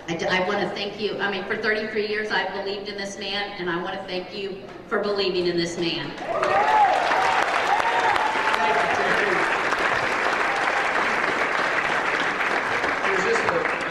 I want to thank you. I mean, for 33 years I've believed in this man, and I want to thank you for believing in this man. Thank you, Terry. There's just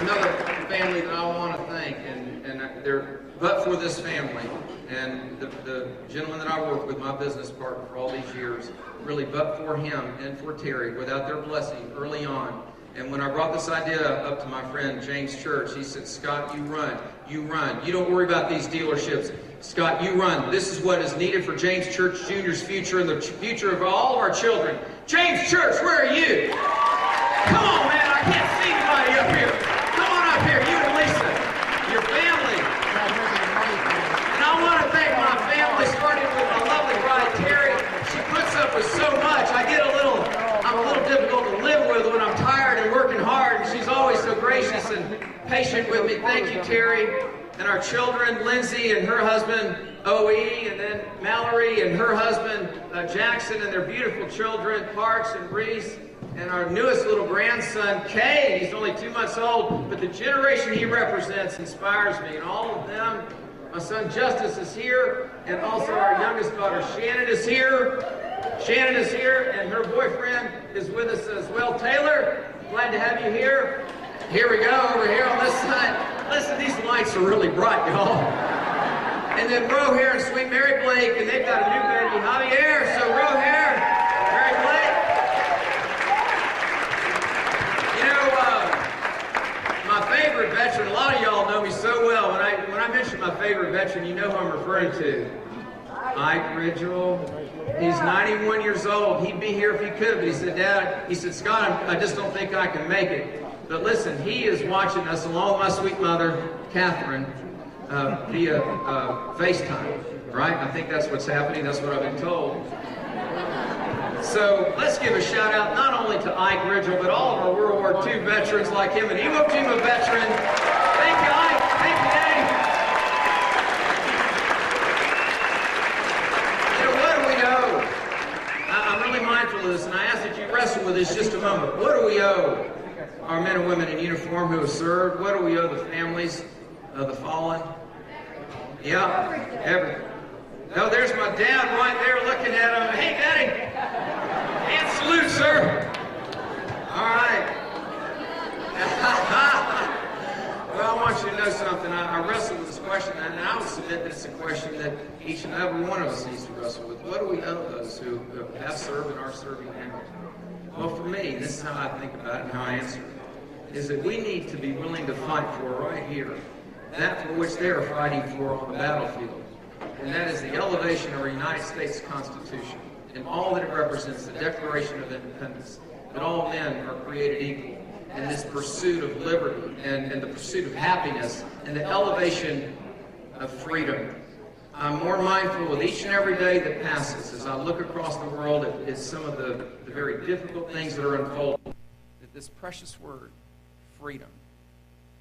another family that I want to thank, and they're but for this family, and the gentleman that I worked with, my business partner for all these years, really but for him and for Terry, without their blessing early on. And when I brought this idea up to my friend James Church, he said, Scott, you run. You don't worry about these dealerships. Scott, you run. This is what is needed for James Church Jr.'s future and the future of all of our children. James Church, where are you? Come on, man, I can't see anybody up here. Come on up here, you and Lisa, your family. And I want to thank my family, starting with my lovely bride, Terry. She puts up with so much. I'm a little difficult to live with when I'm tired and working hard, and she's always so gracious and patient with me. Thank you, Terry. And our children, Lindsay and her husband, O.E., and then Mallory and her husband, Jackson, and their beautiful children, Parks and Reese, and our newest little grandson, Kay. He's only 2 months old, but the generation he represents inspires me, and all of them. My son Justice is here, and also our youngest daughter, Shannon, is here. Shannon is here, and her boyfriend is with us as well. Taylor, glad to have you here. Here we go, over here on this side. Listen, these lights are really bright, y'all. And then Ro here and sweet Mary Blake, and they've got a new baby, Javier. So Ro here, Mary Blake. You know, my favorite veteran, a lot of y'all know me so well. When I mention my favorite veteran, you know who I'm referring to. Ike Rigell. He's 91 years old. He'd be here if he could, but he said, Dad, he said, Scott, I just don't think I can make it. But listen, he is watching us along with my sweet mother, Catherine, via FaceTime, right? I think that's what's happening. That's what I've been told. So let's give a shout out not only to Ike Rigell, but all of our World War II veterans like him, an Iwo Jima veteran. Thank you, Ike. Thank you, Eddie. I'm really mindful of this, and I ask that you wrestle with this just a moment. What do we owe our men and women in uniform who have served? What do we owe the families of the fallen? Yeah, everything. No, there's my dad right there looking at him. Hey, Daddy. And salute, sir. All right. Well, I want you to know something. I wrestle with this question, and I would submit that it's a question that each and every one of us needs to wrestle with. What do we owe those who have served and are serving now? Well, for me, this is how I think about it and how I answer it, is that we need to be willing to fight for right here that for which they are fighting for on the battlefield. And that is the elevation of our United States Constitution and all that it represents, the Declaration of Independence, that all men are created equal, and this pursuit of liberty and the pursuit of happiness and the elevation of freedom. I'm more mindful with each and every day that passes as I look across the world at some of the very difficult things that are unfolding. That this precious word, freedom,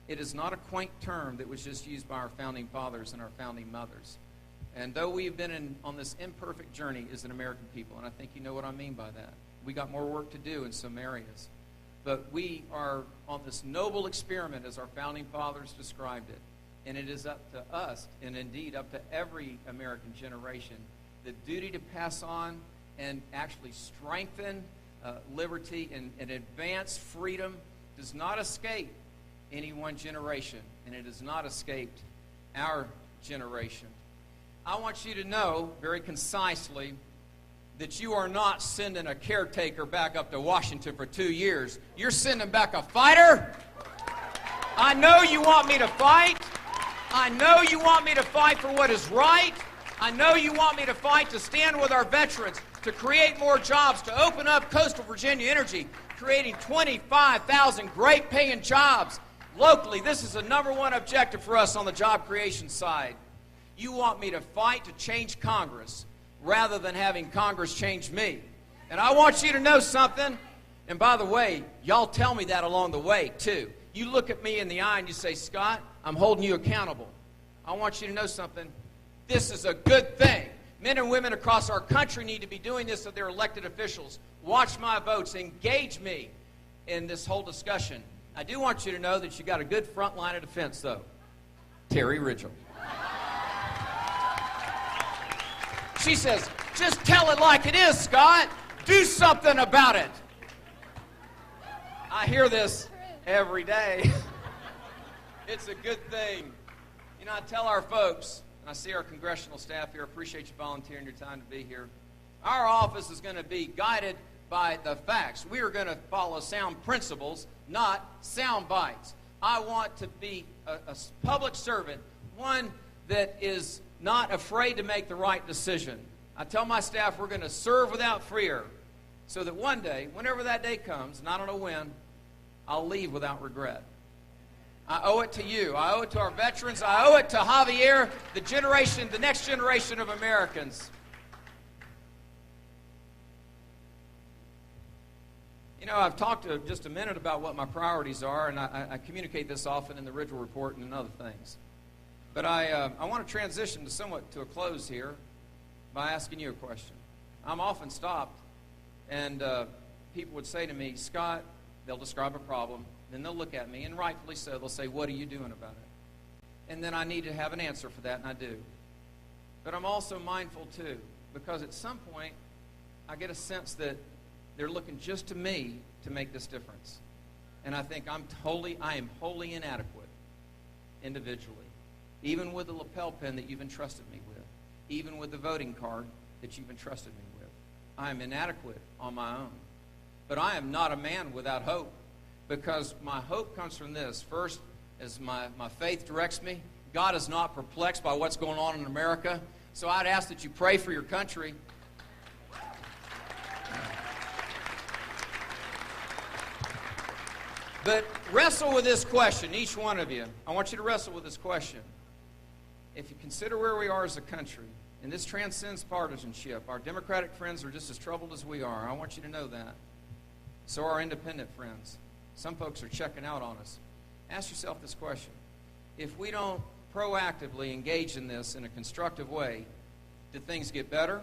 it is not a quaint term that was just used by our founding fathers and our founding mothers. And though we have been on this imperfect journey as an American people, and I think you know what I mean by that, we got more work to do in some areas. But we are on this noble experiment, as our founding fathers described it. And it is up to us, and indeed up to every American generation, the duty to pass on and actually strengthen liberty and advance freedom does not escape any one generation, and it has not escaped our generation. I want you to know very concisely that you are not sending a caretaker back up to Washington for 2 years. You're sending back a fighter. I know you want me to fight. I know you want me to fight for what is right. I know you want me to fight to stand with our veterans, to create more jobs, to open up coastal Virginia energy, creating 25,000 great paying jobs locally. This is the #1 objective for us on the job creation side. You want me to fight to change Congress rather than having Congress change me. And I want you to know something. And by the way, y'all tell me that along the way, too. You look at me in the eye and you say, Scott, I'm holding you accountable. I want you to know something. This is a good thing. Men and women across our country need to be doing this with their elected officials. Watch my votes. Engage me in this whole discussion. I do want you to know that you got a good front line of defense, though. Terry Rigell. She says, just tell it like it is, Scott. Do something about it. I hear this every day. It's a good thing. You know, I tell our folks, and I see our congressional staff here, appreciate you volunteering your time to be here. Our office is going to be guided by the facts. We are going to follow sound principles, not sound bites. I want to be a public servant, one that is not afraid to make the right decision. I tell my staff we're going to serve without fear so that one day, whenever that day comes, and I don't know when, I'll leave without regret. I owe it to you. I owe it to our veterans. I owe it to Javier, the next generation of Americans. You know, I've talked just a minute about what my priorities are, and I communicate this often in the Rigell Report and in other things. But I want to transition to a close here by asking you a question. I'm often stopped, and people would say to me, Scott, they'll describe a problem, then they'll look at me, and rightfully so, they'll say, what are you doing about it? And then I need to have an answer for that, and I do. But I'm also mindful, too, because at some point, I get a sense that they're looking just to me to make this difference. And I think I am wholly inadequate individually, even with the lapel pin that you've entrusted me with, even with the voting card that you've entrusted me with. I am inadequate on my own. But I am not a man without hope, because my hope comes from this. First, as my faith directs me, God is not perplexed by what's going on in America. So I'd ask that you pray for your country. But wrestle with this question, each one of you. I want you to wrestle with this question. If you consider where we are as a country, and this transcends partisanship, our Democratic friends are just as troubled as we are. I want you to know that. So are our independent friends. Some folks are checking out on us. Ask yourself this question. If we don't proactively engage in this in a constructive way, do things get better?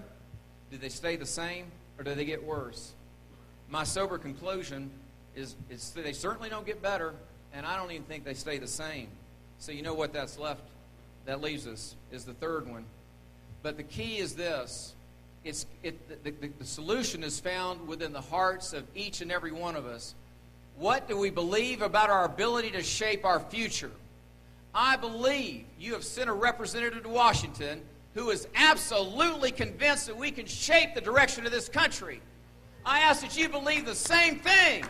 Do they stay the same? Or do they get worse? My sober conclusion is they certainly don't get better, and I don't even think they stay the same. So you know what that leaves us is the third one. But the key is this. The solution is found within the hearts of each and every one of us. What do we believe about our ability to shape our future? I believe you have sent a representative to Washington who is absolutely convinced that we can shape the direction of this country. I ask that you believe the same thing.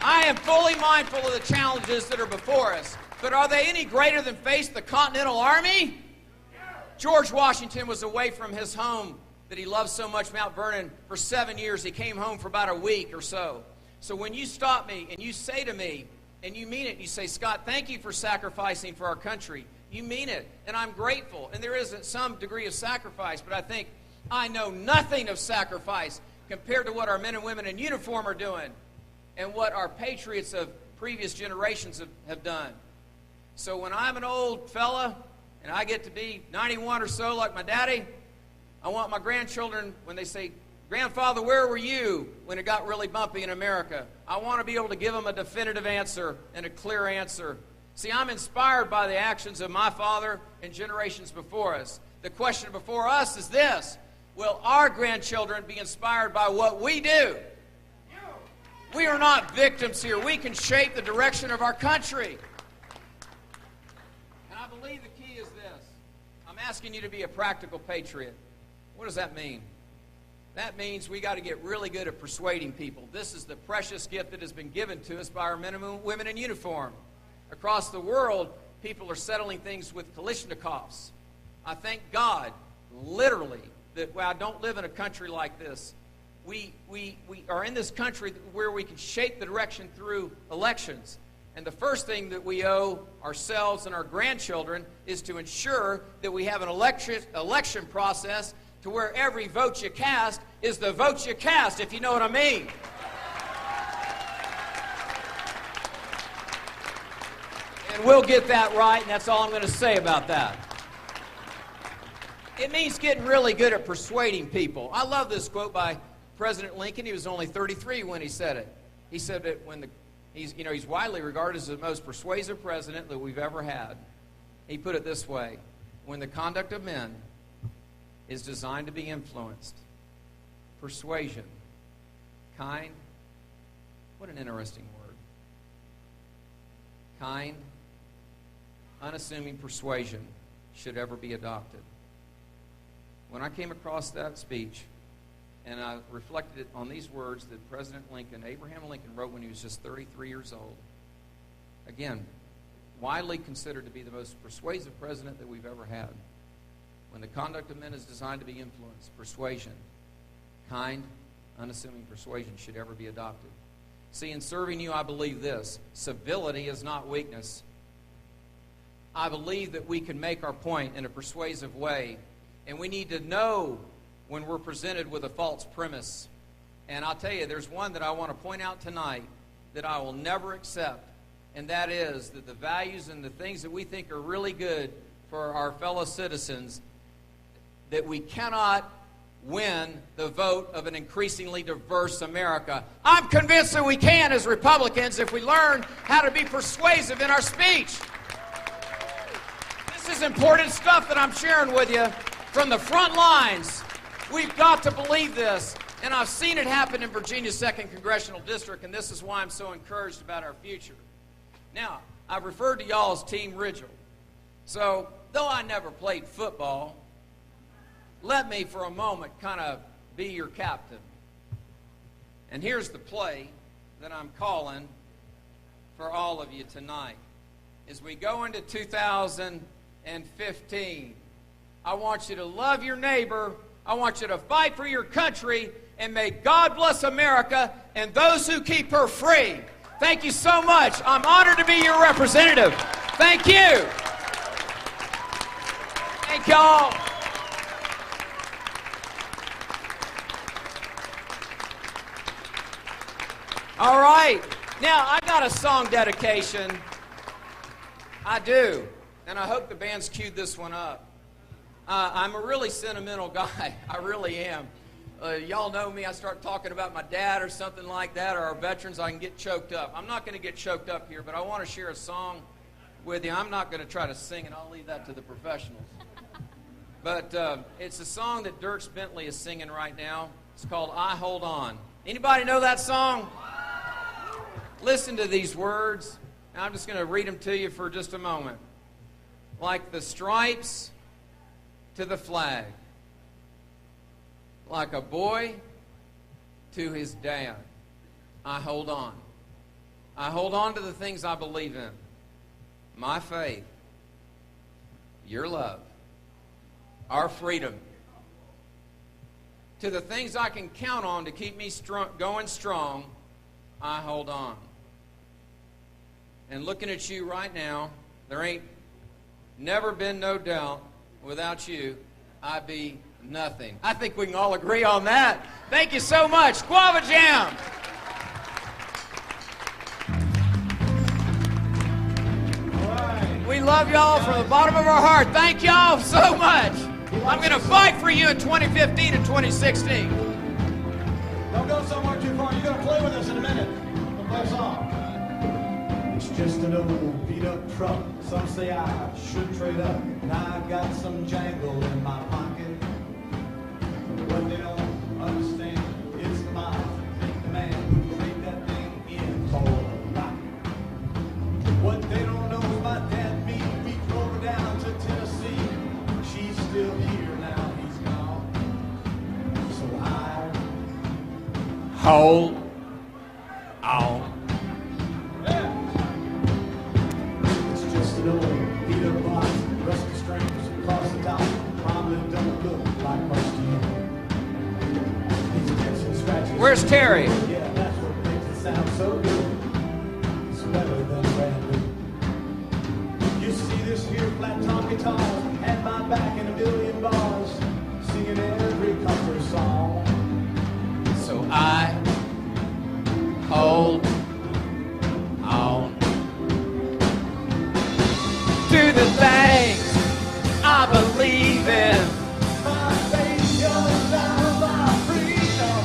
I am fully mindful of the challenges that are before us, but are they any greater than face the Continental Army? George Washington was away from his home that he loved so much, Mount Vernon, for 7 years. He came home for about a week or so. So when you stop me and you say to me, and you mean it, you say, Scott, thank you for sacrificing for our country. You mean it, and I'm grateful. And there is some degree of sacrifice, but I think I know nothing of sacrifice compared to what our men and women in uniform are doing and what our patriots of previous generations have done. So when I'm an old fella and I get to be 91 or so like my daddy, I want my grandchildren, when they say, Grandfather, where were you when it got really bumpy in America? I want to be able to give them a definitive answer and a clear answer. See, I'm inspired by the actions of my father and generations before us. The question before us is this: will our grandchildren be inspired by what we do? We are not victims here. We can shape the direction of our country. And I believe the key is this. I'm asking you to be a practical patriot. What does that mean? That means we got to get really good at persuading people. This is the precious gift that has been given to us by our men and women in uniform. Across the world, people are settling things with Kalashnikovs. I thank God, literally, that I don't live in a country like this. We are in this country where we can shape the direction through elections. And the first thing that we owe ourselves and our grandchildren is to ensure that we have an election process to where every vote you cast is the vote you cast, if you know what I mean. And we'll get that right, and that's all I'm going to say about that. It means getting really good at persuading people. I love this quote by President Lincoln, he was only 33 when he said it. He said that he's widely regarded as the most persuasive president that we've ever had. He put it this way: when the conduct of men is designed to be influenced, persuasion, kind, what an interesting word. Kind, unassuming persuasion should ever be adopted. When I came across that speech, and I reflected on these words that President Lincoln, Abraham Lincoln, wrote when he was just 33 years old. Again, widely considered to be the most persuasive president that we've ever had. When the conduct of men is designed to be influenced, persuasion, kind, unassuming persuasion should ever be adopted. See, in serving you, I believe this: civility is not weakness. I believe that we can make our point in a persuasive way, and we need to know when we're presented with a false premise. And I'll tell you, there's one that I want to point out tonight that I will never accept, and that is that the values and the things that we think are really good for our fellow citizens, that we cannot win the vote of an increasingly diverse America. I'm convinced that we can as Republicans if we learn how to be persuasive in our speech. This is important stuff that I'm sharing with you from the front lines. We've got to believe this, and I've seen it happen in Virginia's 2nd Congressional District, and this is why I'm so encouraged about our future. Now, I've referred to y'all as Team Rigell. So, though I never played football, let me for a moment kind of be your captain. And here's the play that I'm calling for all of you tonight. As we go into 2015, I want you to love your neighbor. I want you to fight for your country, and may God bless America and those who keep her free. Thank you so much. I'm honored to be your representative. Thank you. Thank y'all. All right. Now, I got a song dedication. I do. And I hope the band's queued this one up. I'm a really sentimental guy. I really am. Y'all know me. I start talking about my dad or something like that, or our veterans, I can get choked up. I'm not going to get choked up here, but I want to share a song with you. I'm not going to try to sing it. I'll leave that to the professionals. But it's a song that Dierks Bentley is singing right now. It's called I Hold On. Anybody know that song? Listen to these words. And I'm just going to read them to you for just a moment. Like the stripes to the flag, like a boy to his dad, I hold on. I hold on to the things I believe in. My faith, your love, our freedom. To the things I can count on to keep me going strong, I hold on. And looking at you right now, there ain't never been no doubt without you, I'd be nothing. I think we can all agree on that. Thank you so much. Guava Jam. All right. We love y'all from the bottom of our heart. Thank y'all so much. I'm going to fight for you in 2015 and 2016. Don't go somewhere too far. You're going to play with us in a minute. We'll play a song. It's just an old beat-up truck. Some say I should trade up. Now I got some jangle in my pocket. What they don't understand is the mind. The man who made that thing in for a rocket. What they don't know is my dad beat. We drove her down to Tennessee. She's still here now. He's gone. So I Hold on. It's just an old beat-up box, rusty strings across the top. Probably don't look like much to you. These dents and scratches. Where's Terry? Yeah, that's what makes it sound so good. It's better than brand new. You see this here flat top guitar at my back in a million bars, singing every comfort song. So I hold on to the things I believe in. My faith, your love, my freedom.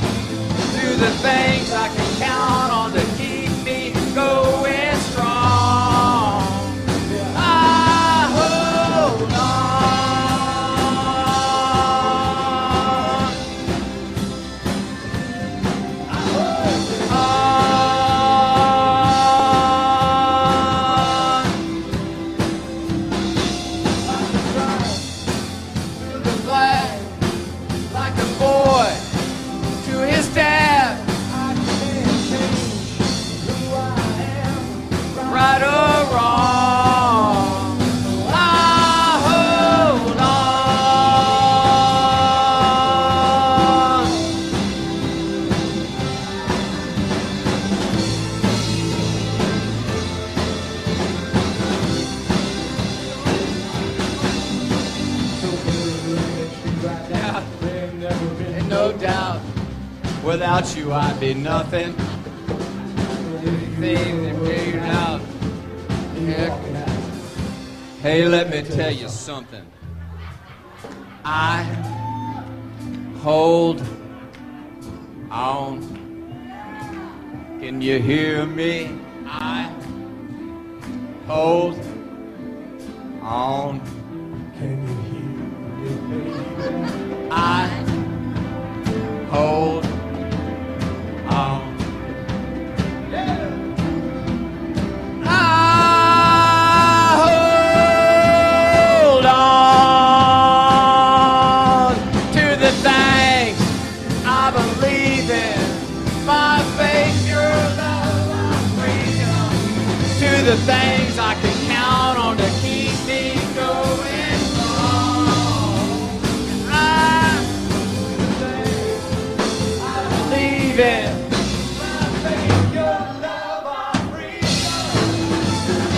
Without you, I'd be nothing. Things that figured out. Hey, let me tell you something. I hold on. Can you hear me? I hold on. Can you hear me, baby? I hold on. I hold on to the things I believe in. My faith, your love, my freedom. To the things I can count on to keep me going strong. I believe in. My faith, your love, my freedom.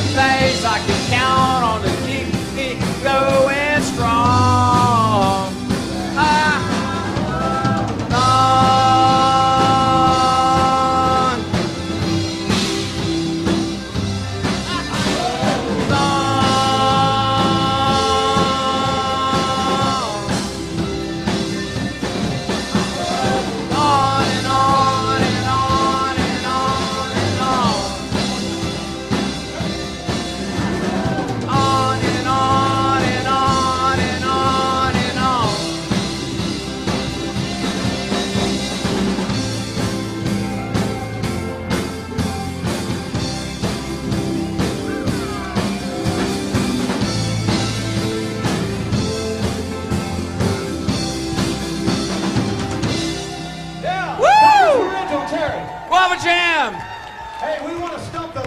Things I can count on to keep me going strong. I hold on. Hold on and on and on and on and on. On and on and on and on and on. Yeah. Woo! Rigell, Terry. Guava Jam! Hey, we want to stump the